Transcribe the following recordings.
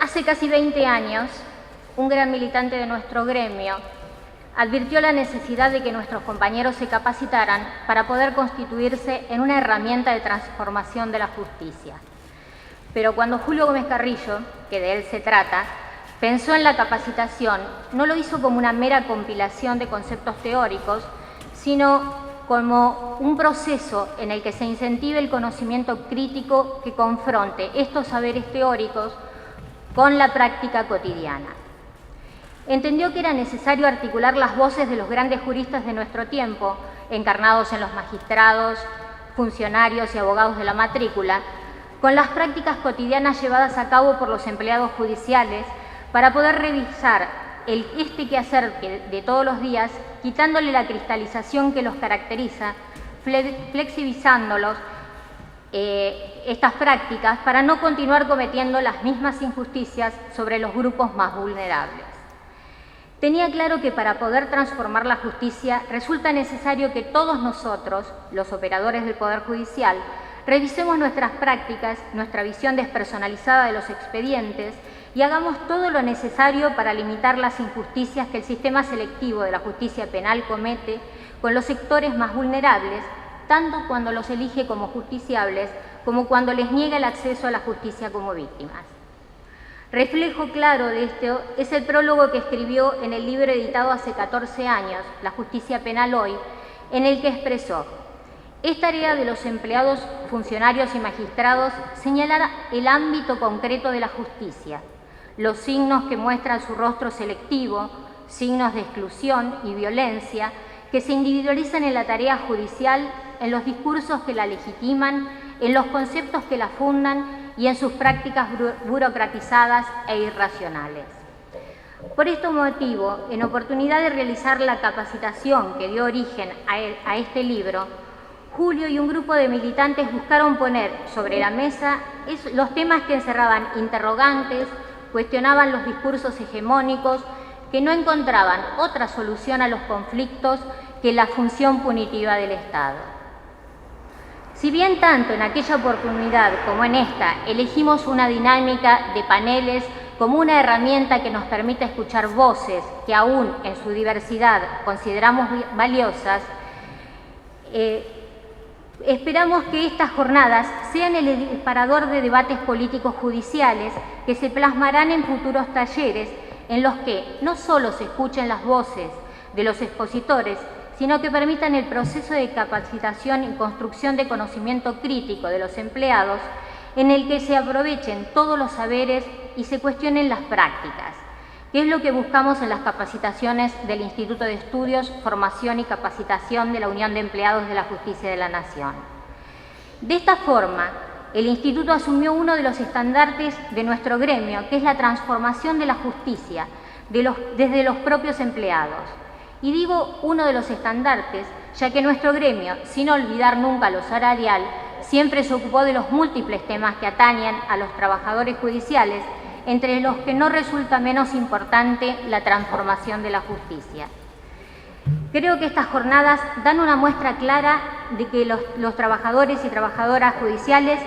Hace casi 20 años, un gran militante de nuestro gremio advirtió la necesidad de que nuestros compañeros se capacitaran para poder constituirse en una herramienta de transformación de la justicia. Pero cuando Julio Gómez Carrillo, que de él se trata, pensó en la capacitación, no lo hizo como una mera compilación de conceptos teóricos, sino como un proceso en el que se incentive el conocimiento crítico que confronte estos saberes teóricos con la práctica cotidiana. Entendió que era necesario articular las voces de los grandes juristas de nuestro tiempo, encarnados en los magistrados, funcionarios y abogados de la matrícula, con las prácticas cotidianas llevadas a cabo por los empleados judiciales para poder revisar este quehacer de todos los días, quitándole la cristalización que los caracteriza, flexibilizándolos estas prácticas para no continuar cometiendo las mismas injusticias sobre los grupos más vulnerables. Tenía claro que para poder transformar la justicia resulta necesario que todos nosotros, los operadores del Poder Judicial, revisemos nuestras prácticas, nuestra visión despersonalizada de los expedientes y hagamos todo lo necesario para limitar las injusticias que el sistema selectivo de la justicia penal comete con los sectores más vulnerables, tanto cuando los elige como justiciables como cuando les niega el acceso a la justicia como víctimas. Reflejo claro de esto es el prólogo que escribió en el libro editado hace 14 años, La justicia penal hoy, en el que expresó: es tarea de los empleados, funcionarios y magistrados señalar el ámbito concreto de la justicia, los signos que muestran su rostro selectivo, signos de exclusión y violencia que se individualizan en la tarea judicial, en los discursos que la legitiman, en los conceptos que la fundan y en sus prácticas burocratizadas e irracionales. Por este motivo, en oportunidad de realizar la capacitación que dio origen a este libro, Julio y un grupo de militantes buscaron poner sobre la mesa los temas que encerraban interrogantes, cuestionaban los discursos hegemónicos, que no encontraban otra solución a los conflictos que la función punitiva del Estado. Si bien tanto en aquella oportunidad como en esta elegimos una dinámica de paneles como una herramienta que nos permite escuchar voces que aún en su diversidad consideramos valiosas, esperamos que estas jornadas sean el disparador de debates políticos judiciales que se plasmarán en futuros talleres en los que no solo se escuchen las voces de los expositores, sino que permitan el proceso de capacitación y construcción de conocimiento crítico de los empleados, en el que se aprovechen todos los saberes y se cuestionen las prácticas, que es lo que buscamos en las capacitaciones del Instituto de Estudios, Formación y Capacitación de la Unión de Empleados de la Justicia de la Nación. De esta forma, el Instituto asumió uno de los estandartes de nuestro gremio, que es la transformación de la justicia desde los propios empleados. Y digo uno de los estandartes, ya que nuestro gremio, sin olvidar nunca lo salarial, siempre se ocupó de los múltiples temas que atañen a los trabajadores judiciales, entre los que no resulta menos importante la transformación de la justicia. Creo que estas jornadas dan una muestra clara de que los trabajadores y trabajadoras judiciales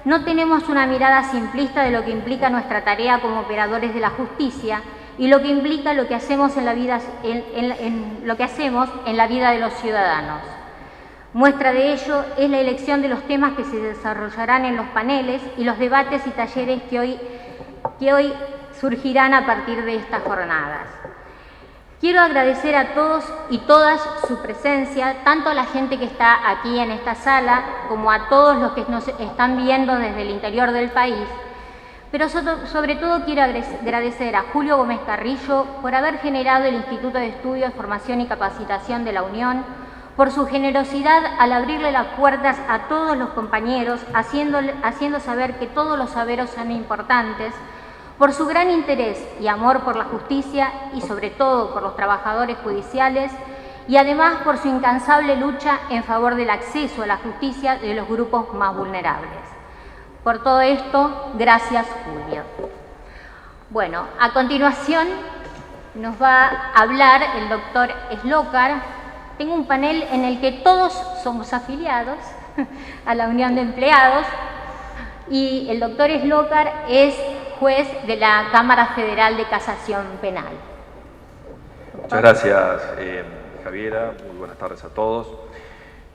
no tenemos una mirada simplista de lo que implica nuestra tarea como operadores de la justicia y lo que implica lo que hacemos en la vida, lo que hacemos en la vida de los ciudadanos. Muestra de ello es la elección de los temas que se desarrollarán en los paneles y los debates y talleres que hoy surgirán a partir de estas jornadas. Quiero agradecer a todos y todas su presencia, tanto a la gente que está aquí en esta sala como a todos los que nos están viendo desde el interior del país. Pero sobre todo quiero agradecer a Julio Gómez Carrillo por haber generado el Instituto de Estudios, Formación y Capacitación de la Unión, por su generosidad al abrirle las puertas a todos los compañeros, haciendo saber que todos los saberes son importantes, por su gran interés y amor por la justicia y sobre todo por los trabajadores judiciales, y además por su incansable lucha en favor del acceso a la justicia de los grupos más vulnerables. Por todo esto, gracias, Julio. Bueno, a continuación nos va a hablar el doctor Slokar. Tengo un panel en el que todos somos afiliados a la Unión de Empleados y el doctor Slokar es juez de la Cámara Federal de Casación Penal. Muchas gracias, Javiera. Muy buenas tardes a todos.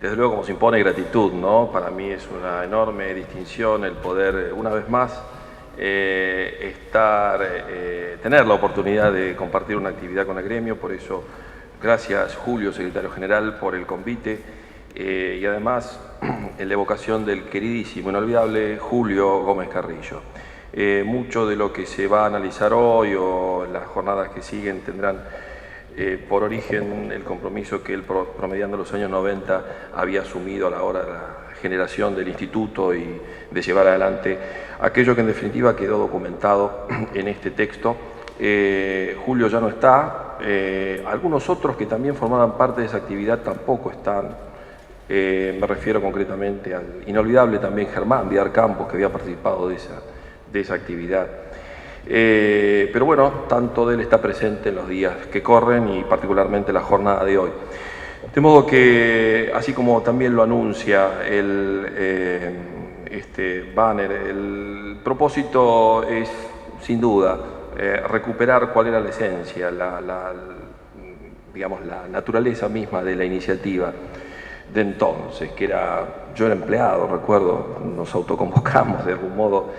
Desde luego, como se impone, gratitud, ¿no? Para mí es una enorme distinción el poder, una vez más, tener la oportunidad de compartir una actividad con el gremio. Por eso, gracias, Julio, secretario general, por el convite y además en la evocación del queridísimo, inolvidable Julio Gómez Carrillo. Mucho de lo que se va a analizar hoy o en las jornadas que siguen tendrán por origen el compromiso que él, promediando los años 90, había asumido a la hora de la generación del instituto y de llevar adelante aquello que en definitiva quedó documentado en este texto. Julio ya no está, algunos otros que también formaban parte de esa actividad tampoco están. Me refiero concretamente al inolvidable también Germán Vidar Campos, que había participado de esa actividad. Pero bueno, tanto de él está presente en los días que corren y particularmente la jornada de hoy. De modo que, así como también lo anuncia este banner, el propósito es, sin duda, recuperar cuál era la esencia, digamos, la naturaleza misma de la iniciativa de entonces, que yo era empleado, recuerdo, nos autoconvocamos de algún modo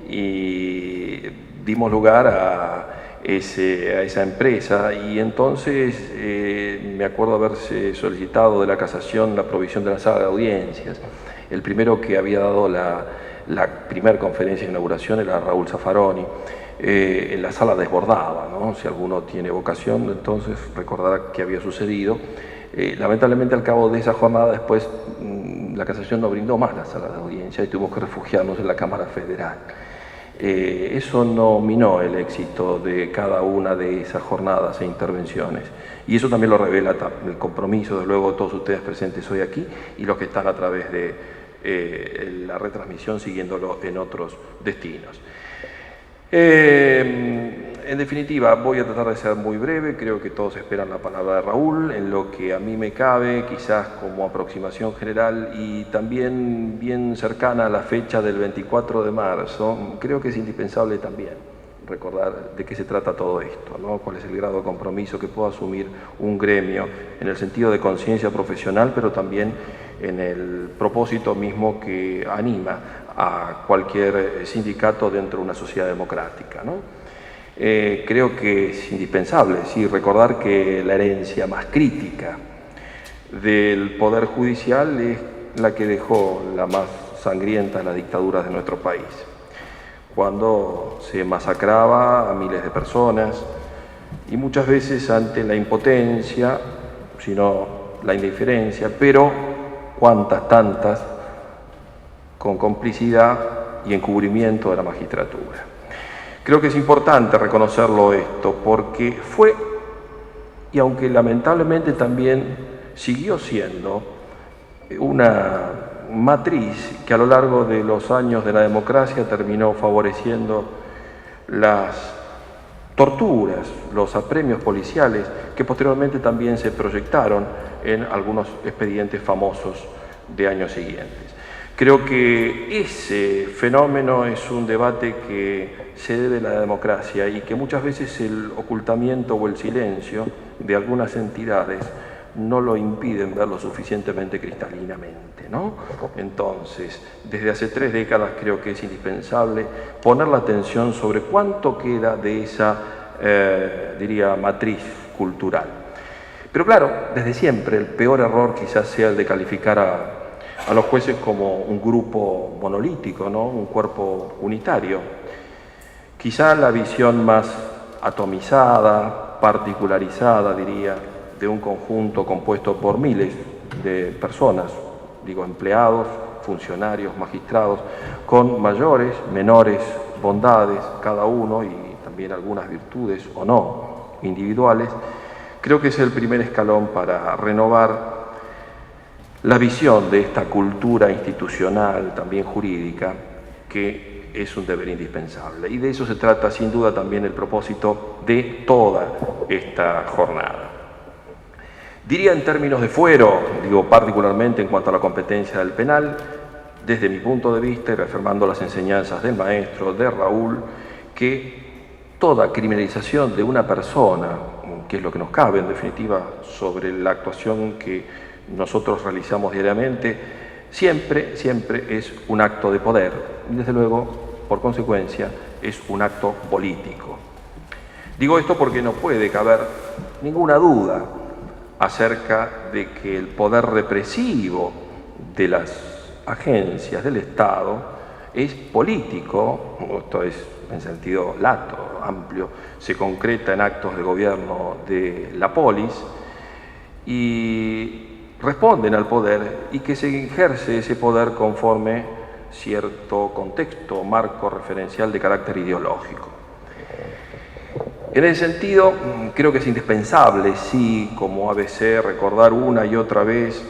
y dimos lugar a esa empresa, y entonces me acuerdo haberse solicitado de la casación la provisión de la sala de audiencias. El primero que había dado la primera conferencia de inauguración era Raúl Zaffaroni. En la sala desbordaba, ¿no? Si alguno tiene vocación, entonces recordará qué había sucedido. Lamentablemente, al cabo de esa jornada, después la casación no brindó más la sala de audiencia y tuvimos que refugiarnos en la Cámara Federal. Eso no minó el éxito de cada una de esas jornadas e intervenciones. Y eso también lo revela el compromiso, de luego, todos ustedes presentes hoy aquí y los que están a través de la retransmisión siguiéndolo en otros destinos. En definitiva, voy a tratar de ser muy breve. Creo que todos esperan la palabra de Raúl. En lo que a mí me cabe, quizás como aproximación general y también bien cercana a la fecha del 24 de marzo, creo que es indispensable también recordar de qué se trata todo esto, ¿no? Cuál es el grado de compromiso que puede asumir un gremio en el sentido de conciencia profesional, pero también en el propósito mismo que anima a cualquier sindicato dentro de una sociedad democrática, ¿no? Creo que es indispensable, sí, recordar que la herencia más crítica del Poder Judicial es la que dejó la más sangrienta de las dictaduras de nuestro país, cuando se masacraba a miles de personas y muchas veces ante la impotencia, sino la indiferencia, pero cuantas tantas con complicidad y encubrimiento de la magistratura. Creo que es importante reconocerlo esto, porque fue, y aunque lamentablemente también siguió siendo, una matriz que a lo largo de los años de la democracia terminó favoreciendo las torturas, los apremios policiales, que posteriormente también se proyectaron en algunos expedientes famosos de años siguientes. Creo que ese fenómeno es un debate que se debe a la democracia y que muchas veces el ocultamiento o el silencio de algunas entidades no lo impiden verlo suficientemente cristalinamente, ¿no? Entonces, desde hace 3 décadas creo que es indispensable poner la atención sobre cuánto queda de esa, diría, matriz cultural. Pero claro, desde siempre el peor error quizás sea el de calificar a los jueces como un grupo monolítico, ¿no? Un cuerpo unitario. Quizá la visión más atomizada, particularizada, diría, de un conjunto compuesto por miles de personas, digo, empleados, funcionarios, magistrados, con mayores, menores bondades, cada uno, y también algunas virtudes o no individuales, creo que es el primer escalón para renovar la visión de esta cultura institucional, también jurídica, que es un deber indispensable. Y de eso se trata sin duda también el propósito de toda esta jornada. Diría en términos de fuero, digo particularmente en cuanto a la competencia del penal, desde mi punto de vista y reafirmando las enseñanzas del maestro, de Raúl, que toda criminalización de una persona, que es lo que nos cabe en definitiva sobre la actuación que nosotros realizamos diariamente, siempre es un acto de poder y desde luego, por consecuencia, es un acto político. Digo esto porque no puede caber ninguna duda acerca de que el poder represivo de las agencias del Estado es político, esto es en sentido lato, amplio, se concreta en actos de gobierno de la polis y responden al poder y que se ejerce ese poder conforme cierto contexto, marco referencial de carácter ideológico. En ese sentido, creo que es indispensable, sí, como ABC, recordar una y otra vez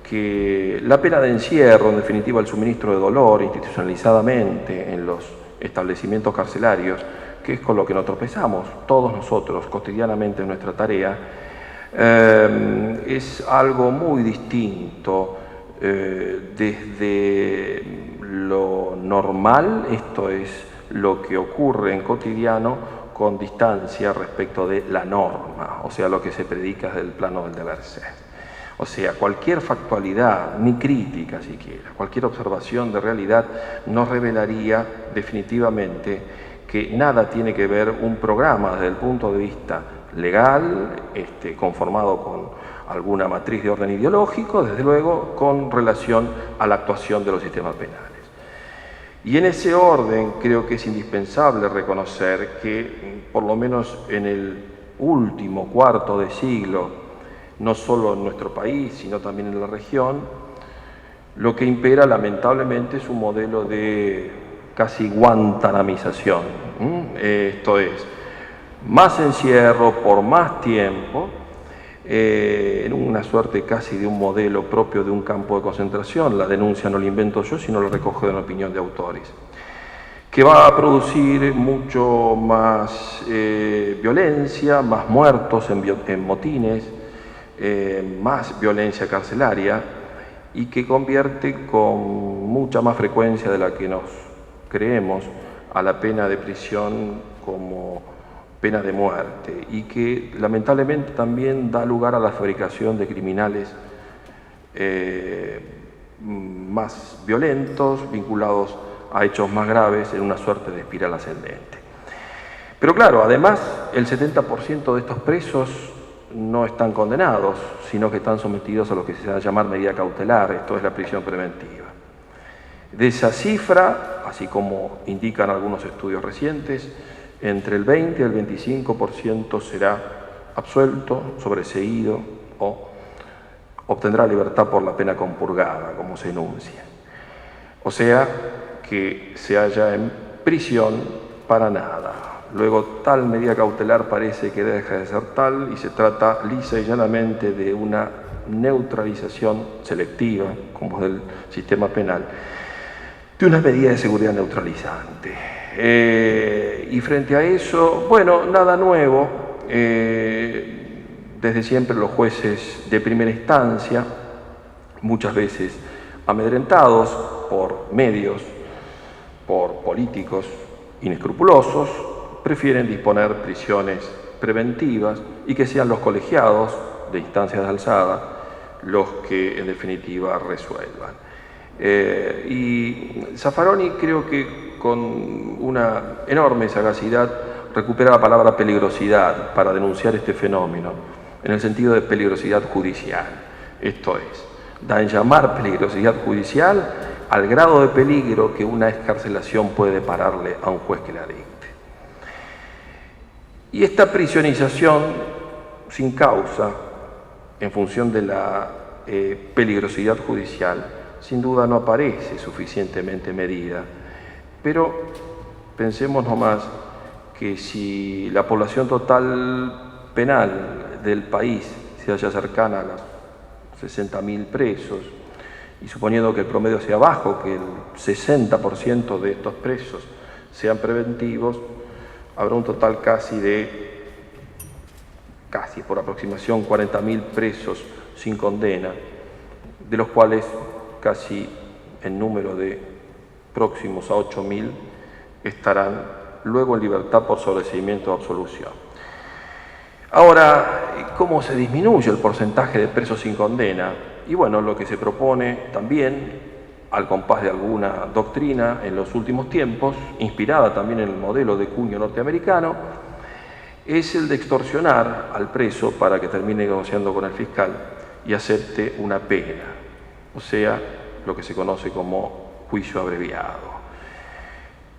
que la pena de encierro, en definitiva el suministro de dolor institucionalizadamente en los establecimientos carcelarios, que es con lo que nos tropezamos todos nosotros cotidianamente en nuestra tarea, es algo muy distinto desde lo normal, esto es lo que ocurre en cotidiano, con distancia respecto de la norma, o sea, lo que se predica desde el plano del deber ser. O sea, cualquier factualidad, ni crítica siquiera, cualquier observación de realidad nos revelaría definitivamente que nada tiene que ver un programa desde el punto de vista legal, conformado con alguna matriz de orden ideológico, desde luego, con relación a la actuación de los sistemas penales. Y en ese orden creo que es indispensable reconocer que, por lo menos en el último cuarto de siglo, no solo en nuestro país, sino también en la región, lo que impera lamentablemente es un modelo de casi guantanamización. Esto es, más encierro por más tiempo, en una suerte casi de un modelo propio de un campo de concentración. La denuncia no la invento yo, sino la recojo de una opinión de autores, que va a producir mucho más violencia, más muertos en motines, más violencia carcelaria y que convierte con mucha más frecuencia de la que nos creemos a la pena de prisión como pena de muerte y que lamentablemente también da lugar a la fabricación de criminales más violentos, vinculados a hechos más graves en una suerte de espiral ascendente. Pero claro, además el 70% de estos presos no están condenados, sino que están sometidos a lo que se va a llamar medida cautelar, esto es la prisión preventiva. De esa cifra, así como indican algunos estudios recientes, entre el 20 y el 25% será absuelto, sobreseído o obtendrá libertad por la pena compurgada, como se enuncia. O sea, que se halla en prisión para nada. Luego, tal medida cautelar parece que deja de ser tal y se trata lisa y llanamente de una neutralización selectiva, como es del sistema penal, de una medida de seguridad neutralizante. Y frente a eso, bueno, nada nuevo. Desde siempre los jueces de primera instancia, muchas veces amedrentados por medios, por políticos inescrupulosos, prefieren disponer prisiones preventivas y que sean los colegiados de instancias de alzada los que en definitiva resuelvan. Y Zaffaroni creo que con una enorme sagacidad recupera la palabra peligrosidad para denunciar este fenómeno, en el sentido de peligrosidad judicial. Esto es, da en llamar peligrosidad judicial al grado de peligro que una excarcelación puede depararle a un juez que la dicte. Y esta prisionización sin causa, en función de la peligrosidad judicial, sin duda no aparece suficientemente medida. Pero pensemos nomás que si la población total penal del país se halla cercana a los 60.000 presos, y suponiendo que el promedio sea bajo, que el 60% de estos presos sean preventivos, habrá un total casi por aproximación 40.000 presos sin condena, de los cuales casi en número de próximos a 8.000 estarán luego en libertad por sobreseimiento o absolución. Ahora, ¿cómo se disminuye el porcentaje de presos sin condena? Y bueno, lo que se propone también, al compás de alguna doctrina en los últimos tiempos, inspirada también en el modelo de cuño norteamericano, es el de extorsionar al preso para que termine negociando con el fiscal y acepte una pena, o sea, lo que se conoce como juicio abreviado.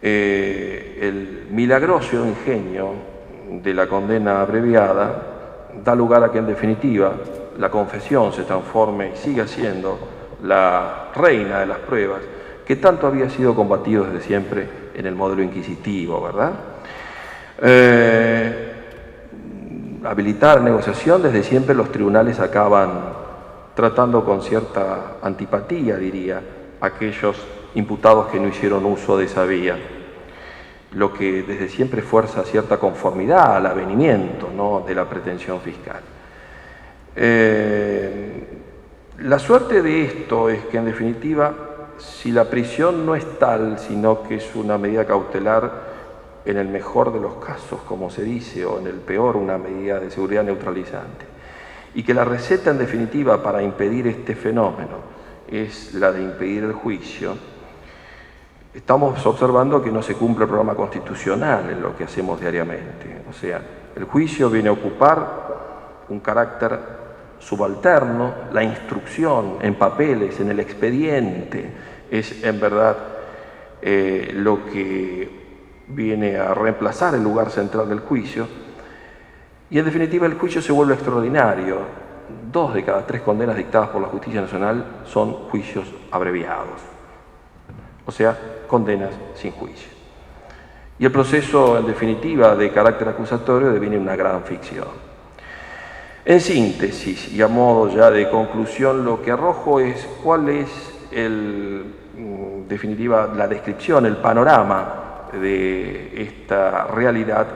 El milagroso ingenio de la condena abreviada da lugar a que, en definitiva, la confesión se transforme y siga siendo la reina de las pruebas, que tanto había sido combatido desde siempre en el modelo inquisitivo, ¿verdad? Habilitar negociación, desde siempre los tribunales acaban tratando con cierta antipatía, diría, a aquellos imputados que no hicieron uso de esa vía, lo que desde siempre fuerza cierta conformidad al avenimiento, ¿no?, de la pretensión fiscal. La suerte de esto es que, en definitiva, si la prisión no es tal, sino que es una medida cautelar, en el mejor de los casos, como se dice, o en el peor, una medida de seguridad neutralizante, y que la receta, en definitiva, para impedir este fenómeno es la de impedir el juicio, estamos observando que no se cumple el programa constitucional en lo que hacemos diariamente. O sea, el juicio viene a ocupar un carácter subalterno, la instrucción en papeles, en el expediente, es en verdad lo que viene a reemplazar el lugar central del juicio, y en definitiva el juicio se vuelve extraordinario. 2 de cada 3 condenas dictadas por la Justicia Nacional son juicios abreviados, o sea, condenas sin juicio. Y el proceso, en definitiva, de carácter acusatorio deviene una gran ficción. En síntesis, y a modo ya de conclusión, lo que arrojo es cuál es, en definitiva, la descripción, el panorama de esta realidad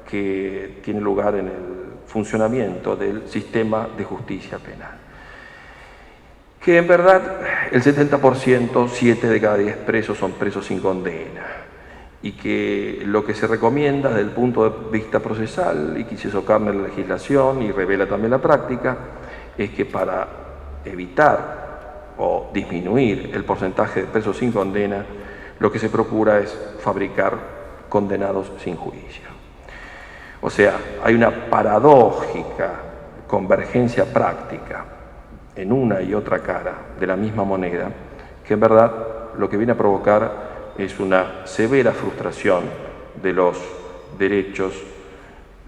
que tiene lugar en el funcionamiento del sistema de justicia penal. Que en verdad el 70%, 7 de cada 10 presos son presos sin condena, y que lo que se recomienda desde el punto de vista procesal, y que se socarne la legislación y revela también la práctica, es que para evitar o disminuir el porcentaje de presos sin condena, lo que se procura es fabricar condenados sin juicio. O sea, hay una paradójica convergencia práctica en una y otra cara de la misma moneda, que en verdad lo que viene a provocar es una severa frustración de los derechos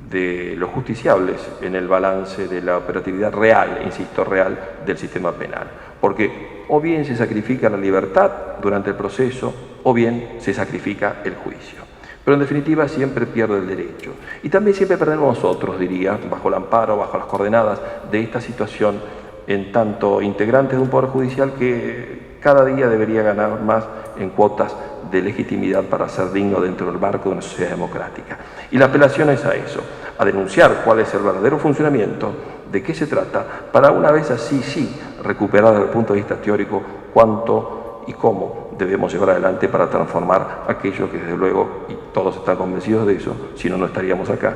de los justiciables en el balance de la operatividad real, insisto, real, del sistema penal. Porque o bien se sacrifica la libertad durante el proceso, o bien se sacrifica el juicio. Pero en definitiva siempre pierde el derecho. Y también siempre perdemos nosotros, diría, bajo el amparo, bajo las coordenadas de esta situación, en tanto integrantes de un poder judicial que cada día debería ganar más en cuotas de legitimidad para ser digno dentro del marco de una sociedad democrática. Y la apelación es a eso, a denunciar cuál es el verdadero funcionamiento, de qué se trata, para una vez así sí recuperar desde el punto de vista teórico cuánto y cómo debemos llevar adelante para transformar aquello que, desde luego, y todos están convencidos de eso, si no, no estaríamos acá,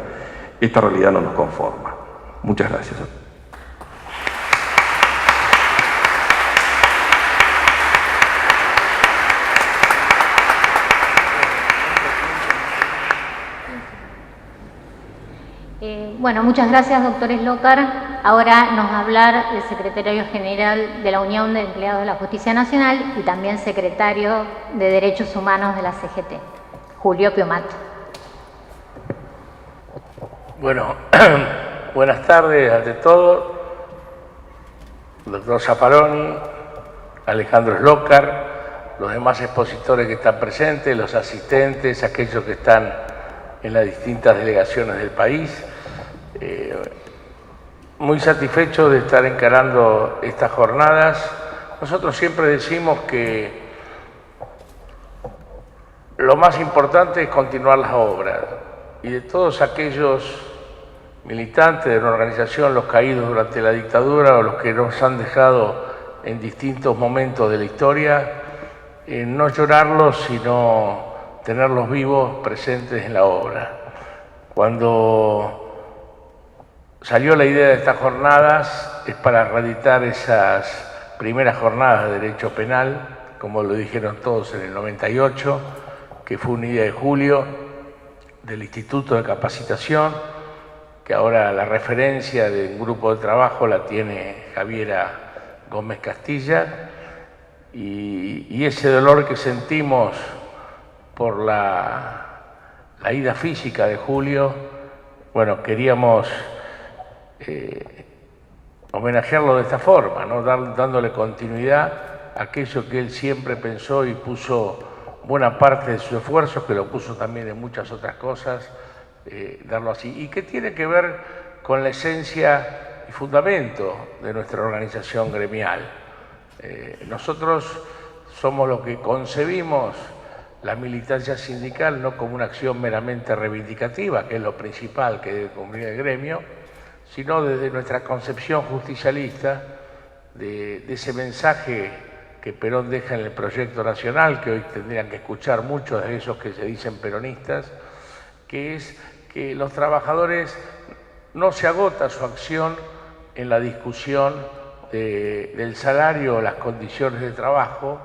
esta realidad no nos conforma. Muchas gracias. Bueno, muchas gracias, doctor Eslocar. Ahora nos va a hablar el secretario general de la Unión de Empleados de la Justicia Nacional y también secretario de Derechos Humanos de la CGT, Julio Piomato. Bueno, buenas tardes ante todo, doctor Zapparoni, Alejandro Eslocar, los demás expositores que están presentes, los asistentes, aquellos que están en las distintas delegaciones del país. Muy satisfecho de estar encarando estas jornadas. Nosotros siempre decimos que lo más importante es continuar las obras, y de todos aquellos militantes de una organización, los caídos durante la dictadura o los que nos han dejado en distintos momentos de la historia, no llorarlos, sino tenerlos vivos presentes en la obra. Cuando salió la idea de estas jornadas es para reeditar esas primeras jornadas de Derecho Penal, como lo dijeron todos en el 98, que fue un día de julio del Instituto de Capacitación, que ahora la referencia de un grupo de trabajo la tiene Javiera Gómez Castilla, y ese dolor que sentimos por la ida física de Julio, bueno, queríamos homenajearlo de esta forma, ¿no? Dándole continuidad a aquello que él siempre pensó y puso buena parte de sus esfuerzos, que lo puso también en muchas otras cosas, darlo así, y que tiene que ver con la esencia y fundamento de nuestra organización gremial. Nosotros somos los que concebimos la militancia sindical no como una acción meramente reivindicativa, que es lo principal que debe cumplir el gremio, sino desde nuestra concepción justicialista de ese mensaje que Perón deja en el proyecto nacional, que hoy tendrían que escuchar muchos de esos que se dicen peronistas, que es que los trabajadores no se agota su acción en la discusión del salario o las condiciones de trabajo,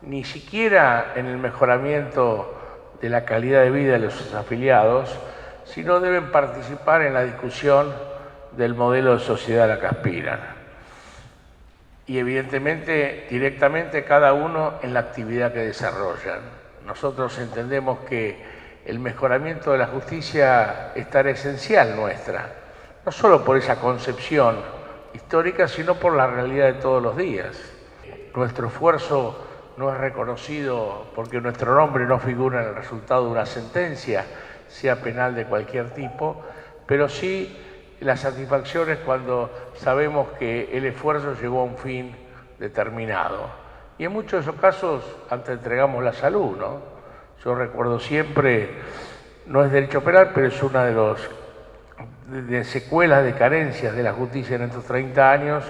ni siquiera en el mejoramiento de la calidad de vida de los afiliados, sino deben participar en la discusión del modelo de sociedad a la que aspiran. Y evidentemente, directamente cada uno en la actividad que desarrollan. Nosotros entendemos que el mejoramiento de la justicia es tarea esencial nuestra, no solo por esa concepción histórica, sino por la realidad de todos los días. Nuestro esfuerzo no es reconocido porque nuestro nombre no figura en el resultado de una sentencia, sea penal de cualquier tipo, pero sí la satisfacción es cuando sabemos que el esfuerzo llegó a un fin determinado. Y en muchos de esos casos hasta entregamos la salud, ¿no? Yo recuerdo siempre, no es derecho penal, pero es una de secuelas de carencias de la justicia en estos 30 años,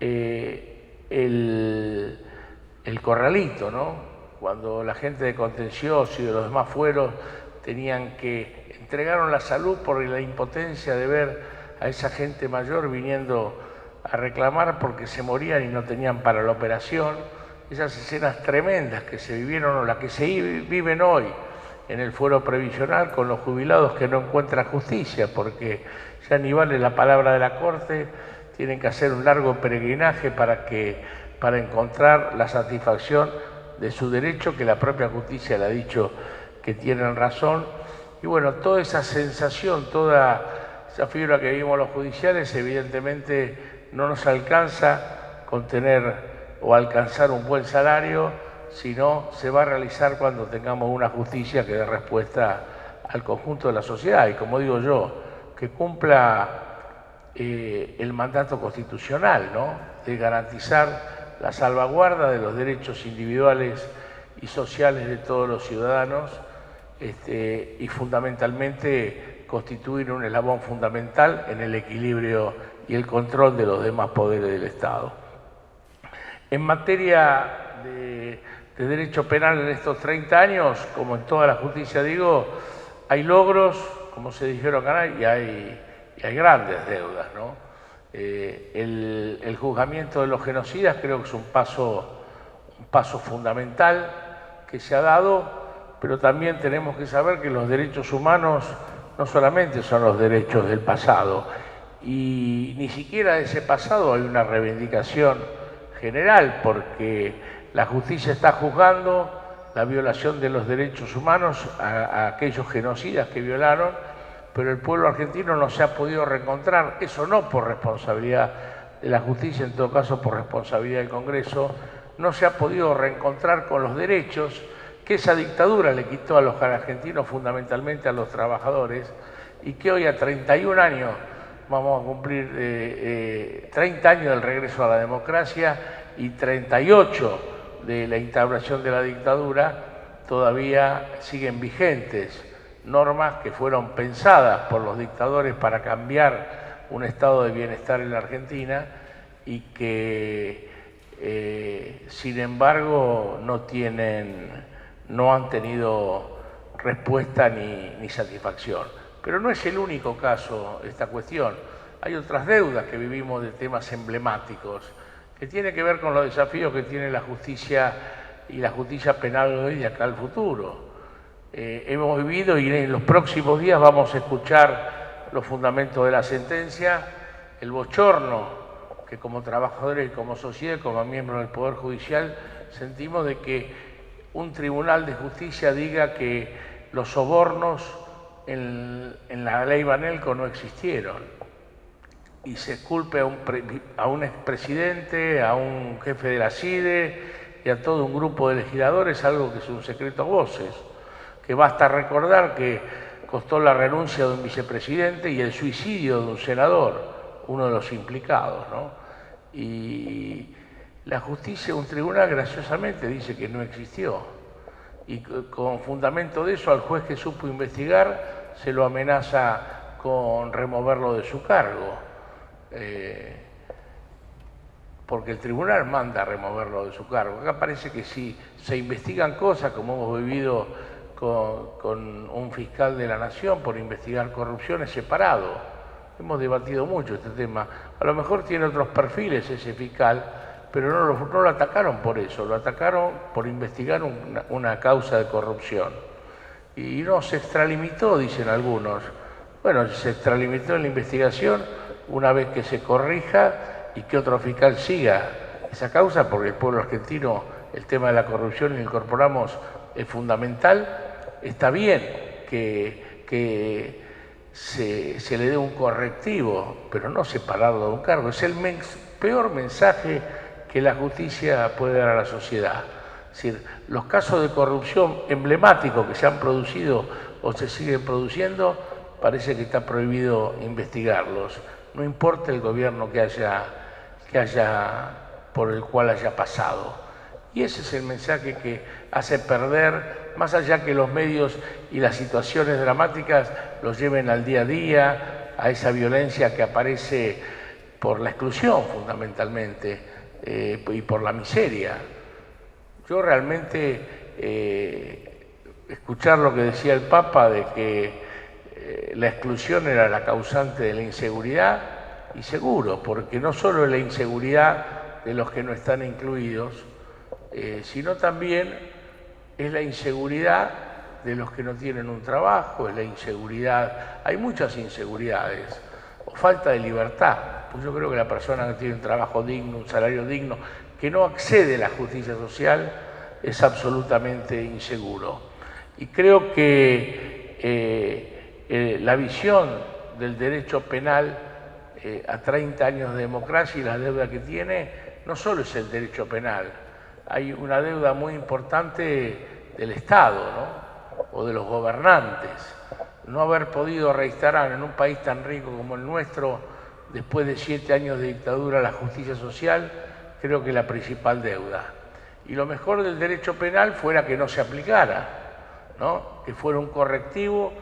el corralito, ¿no? Cuando la gente de contencioso y de los demás fueros entregaron la salud por la impotencia de ver a esa gente mayor viniendo a reclamar porque se morían y no tenían para la operación. Esas escenas tremendas que se vivieron o las que se viven hoy en el fuero previsional con los jubilados que no encuentran justicia porque ya ni vale la palabra de la Corte, tienen que hacer un largo peregrinaje para encontrar la satisfacción de su derecho, que la propia justicia le ha dicho que tienen razón. Y bueno, toda esa sensación, toda esa fibra que vivimos los judiciales, evidentemente no nos alcanza con tener o alcanzar un buen salario, sino se va a realizar cuando tengamos una justicia que dé respuesta al conjunto de la sociedad y, como digo yo, que cumpla el mandato constitucional, ¿no? De garantizar la salvaguarda de los derechos individuales y sociales de todos los ciudadanos y fundamentalmente constituir un eslabón fundamental en el equilibrio y el control de los demás poderes del Estado. En materia de derecho penal en estos 30 años, como en toda la justicia digo, hay logros, como se dijeron acá, y hay grandes deudas, ¿no? El juzgamiento de los genocidas creo que es un paso fundamental que se ha dado, pero también tenemos que saber que los derechos humanos no solamente son los derechos del pasado, y ni siquiera de ese pasado hay una reivindicación general, porque la justicia está juzgando la violación de los derechos humanos a aquellos genocidas que violaron, pero el pueblo argentino no se ha podido reencontrar, eso no por responsabilidad de la justicia, en todo caso por responsabilidad del Congreso, no se ha podido reencontrar con los derechos que esa dictadura le quitó a los argentinos, fundamentalmente a los trabajadores, y que hoy a 31 años, vamos a cumplir 30 años del regreso a la democracia y 38 de la instauración de la dictadura, todavía siguen vigentes normas que fueron pensadas por los dictadores para cambiar un estado de bienestar en la Argentina y que sin embargo no tienen no han tenido respuesta ni satisfacción. Pero no es el único caso esta cuestión. Hay otras deudas que vivimos de temas emblemáticos que tienen que ver con los desafíos que tiene la justicia y la justicia penal hoy de acá al futuro. Hemos vivido y en los próximos días vamos a escuchar los fundamentos de la sentencia, el bochorno que como trabajadores y como sociedad, como miembros del Poder Judicial, sentimos de que un tribunal de justicia diga que los sobornos en la ley Banelco no existieron y se culpe a un expresidente, a un jefe de la CIDE y a todo un grupo de legisladores, algo que es un secreto a voces, que basta recordar que costó la renuncia de un vicepresidente y el suicidio de un senador, uno de los implicados, ¿no? Y la justicia, un tribunal graciosamente dice que no existió. Y con fundamento de eso, al juez que supo investigar se lo amenaza con removerlo de su cargo. Porque el tribunal manda a removerlo de su cargo. Acá parece que si se investigan cosas, como hemos vivido con un fiscal de la Nación por investigar corrupción, es separado. Hemos debatido mucho este tema. A lo mejor tiene otros perfiles ese fiscal, pero no lo atacaron por eso, lo atacaron por investigar una causa de corrupción. Y no se extralimitó, dicen algunos. Bueno, se extralimitó en la investigación una vez que se corrija y que otro fiscal siga esa causa, porque el pueblo argentino, el tema de la corrupción, y lo incorporamos, es fundamental. Está bien que se le dé un correctivo, pero no separarlo de un cargo. Es el peor mensaje que la justicia puede dar a la sociedad. Es decir, los casos de corrupción emblemáticos que se han producido o se siguen produciendo, parece que está prohibido investigarlos. No importa el gobierno por el cual haya pasado. Y ese es el mensaje que hace perder, más allá que los medios y las situaciones dramáticas los lleven al día a día, a esa violencia que aparece por la exclusión fundamentalmente y por la miseria. Yo realmente escuchar lo que decía el Papa de que la exclusión era la causante de la inseguridad, y seguro, porque no solo es la inseguridad de los que no están incluidos, sino también es la inseguridad de los que no tienen un trabajo, es la inseguridad, hay muchas inseguridades, o falta de libertad. Pues yo creo que la persona que tiene un trabajo digno, un salario digno, que no accede a la justicia social, es absolutamente inseguro. Y creo que la visión del derecho penal a 30 años de democracia y la deuda que tiene, no solo es el derecho penal, hay una deuda muy importante del Estado, ¿no? O de los gobernantes. No haber podido reinstaurar en un país tan rico como el nuestro, después de 7 años de dictadura, la justicia social, creo que es la principal deuda. Y lo mejor del derecho penal fuera que no se aplicara, ¿no? Que fuera un correctivo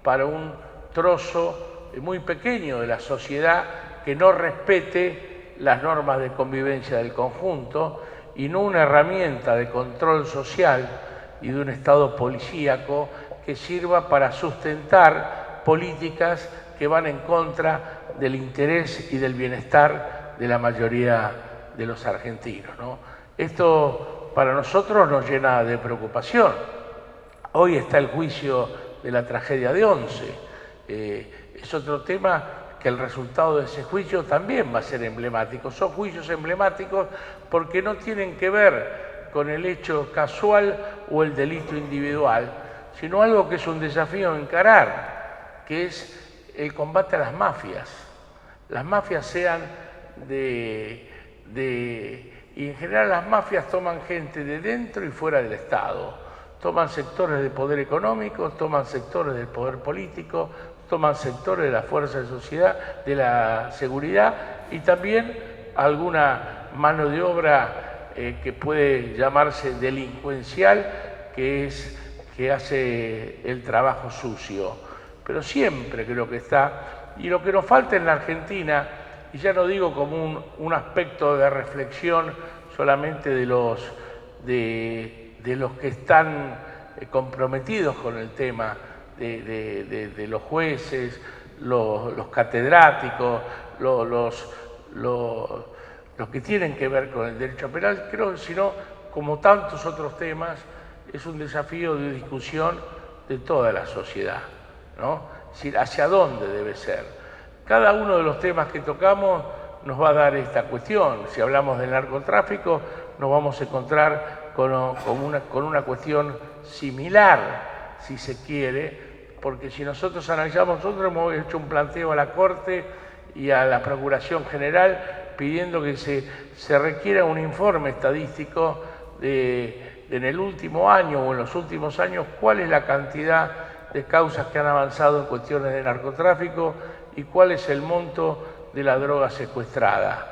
para un trozo muy pequeño de la sociedad que no respete las normas de convivencia del conjunto y no una herramienta de control social y de un Estado policíaco que sirva para sustentar políticas que van en contra del interés y del bienestar de la mayoría de los argentinos, ¿no? Esto para nosotros nos llena de preocupación. Hoy está el juicio de la tragedia de Once. Es otro tema que el resultado de ese juicio también va a ser emblemático. Son juicios emblemáticos porque no tienen que ver con el hecho casual o el delito individual, sino algo que es un desafío a encarar, que es el combate a las mafias. Las mafias sean y en general las mafias toman gente de dentro y fuera del Estado. Toman sectores del poder económico, toman sectores del poder político, toman sectores de la fuerza de sociedad, de la seguridad y también alguna mano de obra que puede llamarse delincuencial, que hace el trabajo sucio. Pero siempre creo que está. Y lo que nos falta en la Argentina, y ya no digo como un aspecto de reflexión solamente de los que están comprometidos con el tema de los jueces, los catedráticos, los que tienen que ver con el derecho penal. Creo que si no, como tantos otros temas, es un desafío de discusión de toda la sociedad, ¿no? Es decir, ¿hacia dónde debe ser? Cada uno de los temas que tocamos nos va a dar esta cuestión. Si hablamos del narcotráfico, nos vamos a encontrar con una cuestión similar, si se quiere, porque si nosotros analizamos, nosotros hemos hecho un planteo a la Corte y a la Procuración General pidiendo que se requiera un informe estadístico en el último año o en los últimos años cuál es la cantidad de causas que han avanzado en cuestiones de narcotráfico y cuál es el monto de la droga secuestrada.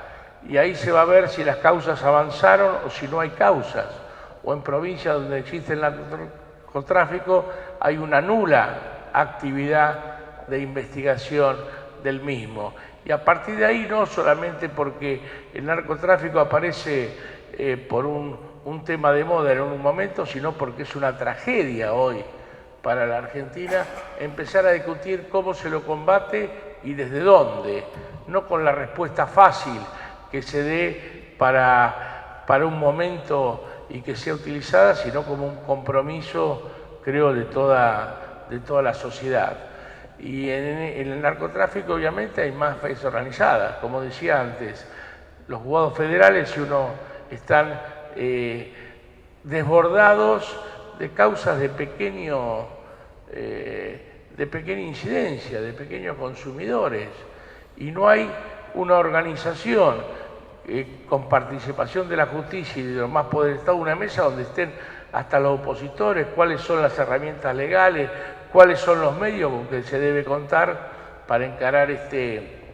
Y ahí se va a ver si las causas avanzaron o si no hay causas. O en provincias donde existe el narcotráfico hay una nula actividad de investigación del mismo. Y a partir de ahí, no solamente porque el narcotráfico aparece por un tema de moda en un momento, sino porque es una tragedia hoy para la Argentina, empezar a discutir cómo se lo combate y desde dónde, no con la respuesta fácil que se dé para un momento y que sea utilizada, sino como un compromiso, creo, de toda la sociedad. Y en el narcotráfico, obviamente, hay más redes organizadas. Como decía antes, los juzgados federales, si uno están desbordados de causas de pequeña incidencia, de pequeños consumidores, y no hay una organización con participación de la justicia y de los más poderes del Estado, una mesa donde estén hasta los opositores, cuáles son las herramientas legales, cuáles son los medios con que se debe contar para encarar este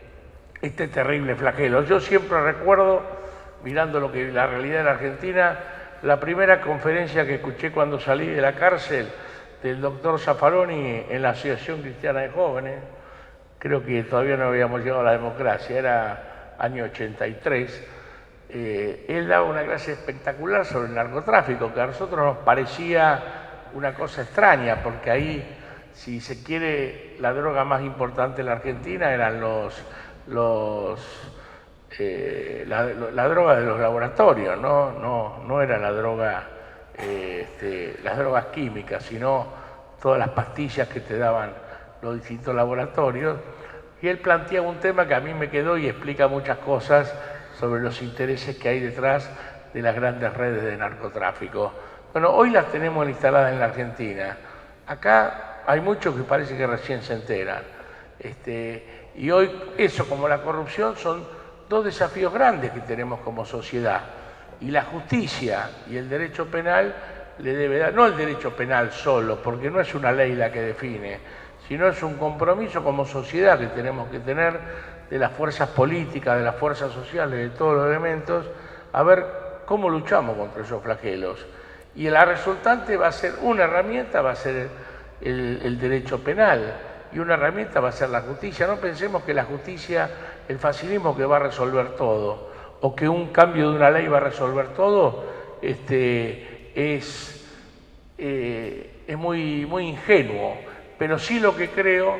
terrible flagelo. Yo siempre recuerdo, mirando lo que es la realidad en Argentina, la primera conferencia que escuché cuando salí de la cárcel del doctor Zaffaroni en la Asociación Cristiana de Jóvenes. Creo que todavía no habíamos llegado a la democracia, era año 83. Él daba una clase espectacular sobre el narcotráfico, que a nosotros nos parecía una cosa extraña, porque ahí, si se quiere, la droga más importante en la Argentina eran la droga de los laboratorios, no era la droga, las drogas químicas, sino todas las pastillas que te daban los distintos laboratorios. Y él planteaba un tema que a mí me quedó y explica muchas cosas sobre los intereses que hay detrás de las grandes redes de narcotráfico. Bueno, hoy las tenemos instaladas en la Argentina. Acá hay muchos que parece que recién se enteran. Y hoy eso, como la corrupción, son dos desafíos grandes que tenemos como sociedad. Y la justicia y el derecho penal le debe dar, no el derecho penal solo, porque no es una ley la que define, sino es un compromiso como sociedad que tenemos que tener de las fuerzas políticas, de las fuerzas sociales, de todos los elementos, a ver cómo luchamos contra esos flagelos. Y la resultante va a ser una herramienta, va a ser el derecho penal, y una herramienta va a ser la justicia. No pensemos que la justicia, el facilismo que va a resolver todo, o que un cambio de una ley va a resolver todo, es muy ingenuo. Pero sí lo que creo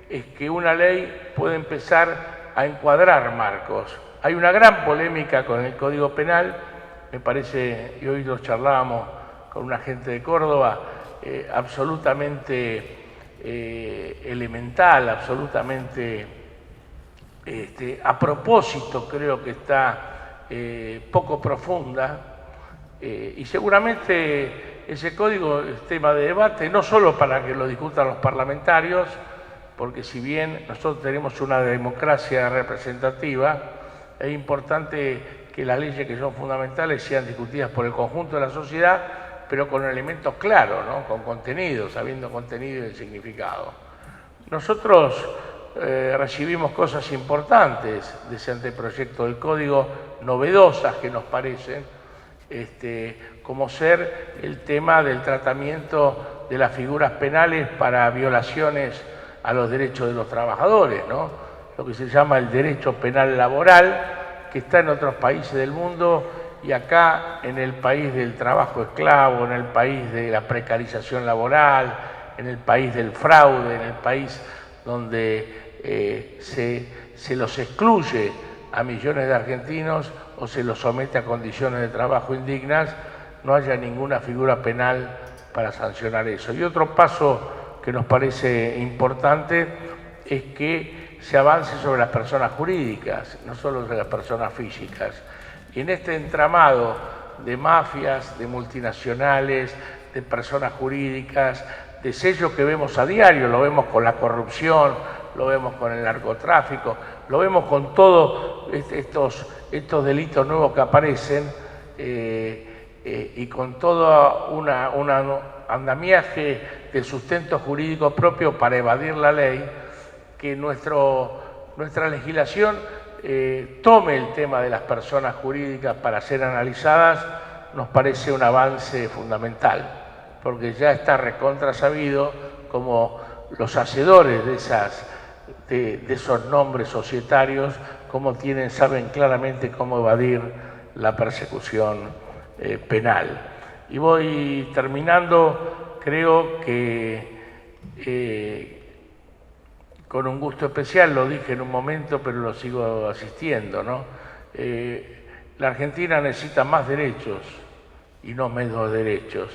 es que una ley puede empezar a encuadrar marcos. Hay una gran polémica con el Código Penal, me parece, y hoy lo charlábamos con una gente de Córdoba, absolutamente elemental, absolutamente a propósito, creo que está poco profunda, y seguramente ese código es tema de debate, no solo para que lo discutan los parlamentarios, porque si bien nosotros tenemos una democracia representativa, es importante que las leyes que son fundamentales sean discutidas por el conjunto de la sociedad, pero con elementos claros, ¿no? Con contenido, sabiendo contenido y el significado. Nosotros recibimos cosas importantes de ese anteproyecto del código, novedosas que nos parecen, como ser el tema del tratamiento de las figuras penales para violaciones a los derechos de los trabajadores, ¿no? Lo que se llama el derecho penal laboral, que está en otros países del mundo y acá en el país del trabajo esclavo, en el país de la precarización laboral, en el país del fraude, en el país donde se los excluye a millones de argentinos o se los somete a condiciones de trabajo indignas, no haya ninguna figura penal para sancionar eso. Y otro paso que nos parece importante es que se avance sobre las personas jurídicas, no solo sobre las personas físicas. Y en este entramado de mafias, de multinacionales, de personas jurídicas, de sellos que vemos a diario, lo vemos con la corrupción, lo vemos con el narcotráfico, lo vemos con todos estos delitos nuevos que aparecen y con todo un andamiaje de sustento jurídico propio para evadir la ley, que nuestra legislación tome el tema de las personas jurídicas para ser analizadas, nos parece un avance fundamental, porque ya está recontra sabido como los hacedores de esos nombres societarios, saben claramente cómo evadir la persecución penal. Y voy terminando, creo que con un gusto especial, lo dije en un momento, pero lo sigo asistiendo, ¿no? La Argentina necesita más derechos y no menos derechos.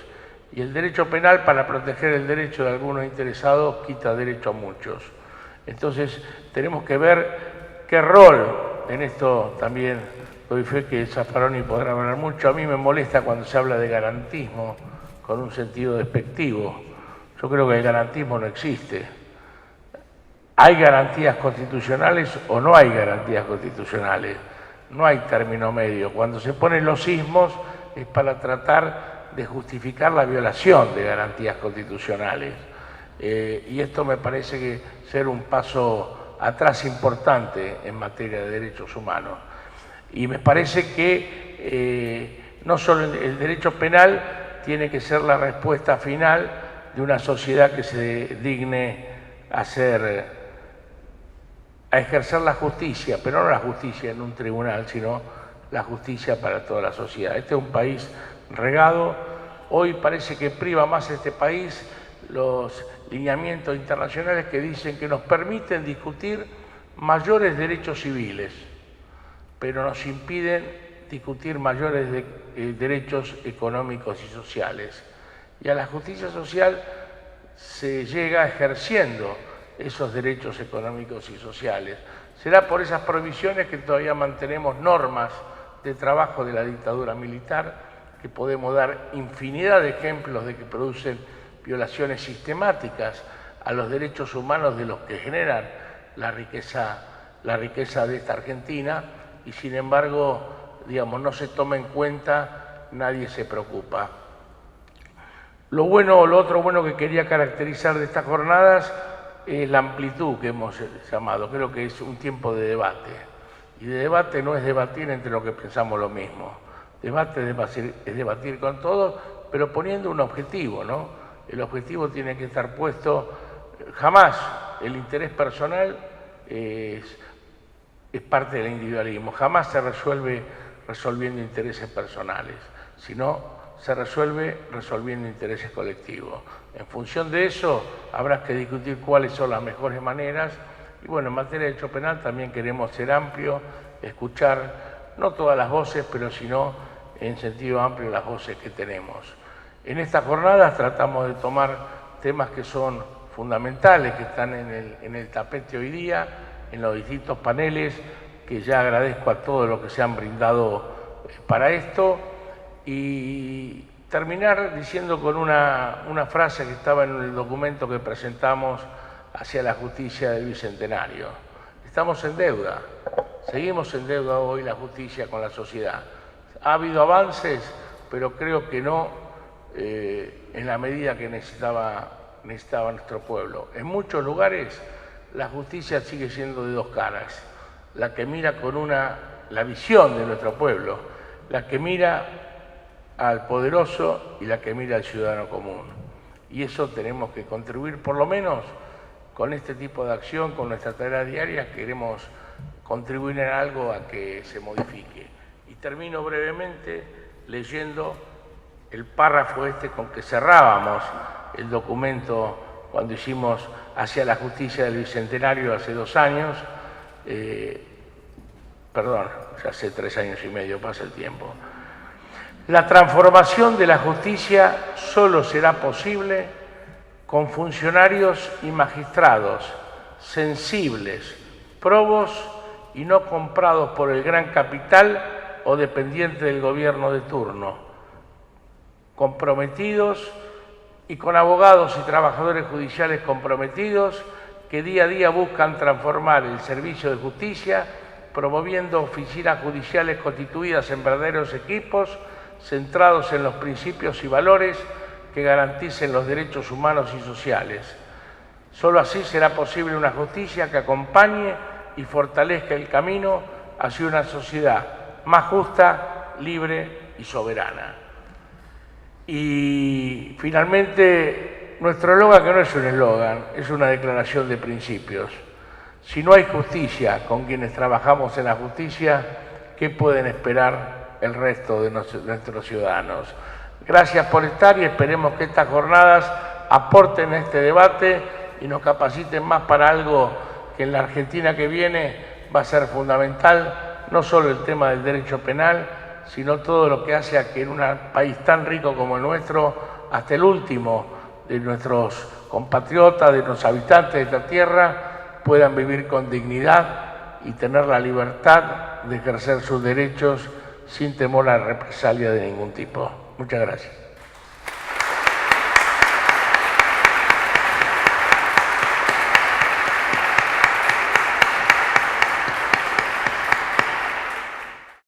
Y el derecho penal, para proteger el derecho de algunos interesados, quita derecho a muchos. Entonces, tenemos que ver qué rol, en esto también doy fe que Zaffaroni podrá hablar mucho. A mí me molesta cuando se habla de garantismo con un sentido despectivo. Yo creo que el garantismo no existe. ¿Hay garantías constitucionales o no hay garantías constitucionales? No hay término medio. Cuando se ponen los sismos es para tratar de justificar la violación de garantías constitucionales. Y esto me parece que ser un paso atrás importante en materia de derechos humanos. Y me parece que no solo el derecho penal tiene que ser la respuesta final de una sociedad que se digne a ejercer la justicia, pero no la justicia en un tribunal, sino la justicia para toda la sociedad. Este es un país regado. Hoy parece que priva más este país los lineamientos internacionales que dicen que nos permiten discutir mayores derechos civiles, pero nos impiden discutir mayores derechos económicos y sociales. Y a la justicia social se llega ejerciendo esos derechos económicos y sociales. Será por esas prohibiciones que todavía mantenemos normas de trabajo de la dictadura militar, que podemos dar infinidad de ejemplos de que producen violaciones sistemáticas a los derechos humanos de los que generan la riqueza de esta Argentina, y sin embargo, digamos, no se toma en cuenta, nadie se preocupa. Lo otro bueno que quería caracterizar de estas jornadas es la amplitud que hemos llamado. Creo que es un tiempo de debate. Y de debate no es debatir entre los que pensamos lo mismo. Debate es debatir con todos, pero poniendo un objetivo, ¿no? El objetivo tiene que estar puesto. Jamás el interés personal es parte del individualismo. Jamás se resuelve resolviendo intereses personales, sino se resuelve resolviendo intereses colectivos. En función de eso, habrá que discutir cuáles son las mejores maneras. Y bueno, en materia de derecho penal también queremos ser amplios, escuchar no todas las voces, pero sino en sentido amplio las voces que tenemos. En estas jornadas tratamos de tomar temas que son fundamentales, que están en el tapete hoy día, en los distintos paneles, que ya agradezco a todos los que se han brindado para esto. Y terminar diciendo con una frase que estaba en el documento que presentamos hacia la justicia del Bicentenario. Estamos en deuda, seguimos en deuda hoy la justicia con la sociedad. Ha habido avances, pero creo que no en la medida que necesitaba nuestro pueblo. En muchos lugares la justicia sigue siendo de dos caras. La que mira con la visión de nuestro pueblo, la que mira al poderoso y la que mira al ciudadano común. Y eso tenemos que contribuir, por lo menos con este tipo de acción, con nuestra tarea diaria, queremos contribuir en algo a que se modifique. Y termino brevemente leyendo el párrafo con que cerrábamos el documento cuando hicimos Hacia la Justicia del Bicentenario hace 2 años, perdón, ya hace 3 años y medio, pasa el tiempo. La transformación de la justicia solo será posible con funcionarios y magistrados sensibles, probos y no comprados por el gran capital o dependientes del gobierno de turno, comprometidos y con abogados y trabajadores judiciales comprometidos que día a día buscan transformar el servicio de justicia, promoviendo oficinas judiciales constituidas en verdaderos equipos centrados en los principios y valores que garanticen los derechos humanos y sociales. Solo así será posible una justicia que acompañe y fortalezca el camino hacia una sociedad más justa, libre y soberana. Y finalmente, nuestro eslogan, que no es un eslogan, es una declaración de principios. Si no hay justicia con quienes trabajamos en la justicia, ¿qué pueden esperar el resto de nuestros ciudadanos? Gracias por estar y esperemos que estas jornadas aporten a este debate y nos capaciten más para algo que en la Argentina que viene va a ser fundamental, no solo el tema del derecho penal, sino todo lo que hace a que en un país tan rico como el nuestro, hasta el último de nuestros compatriotas, de los habitantes de esta tierra, puedan vivir con dignidad y tener la libertad de ejercer sus derechos sin temor a represalia de ningún tipo. Muchas gracias.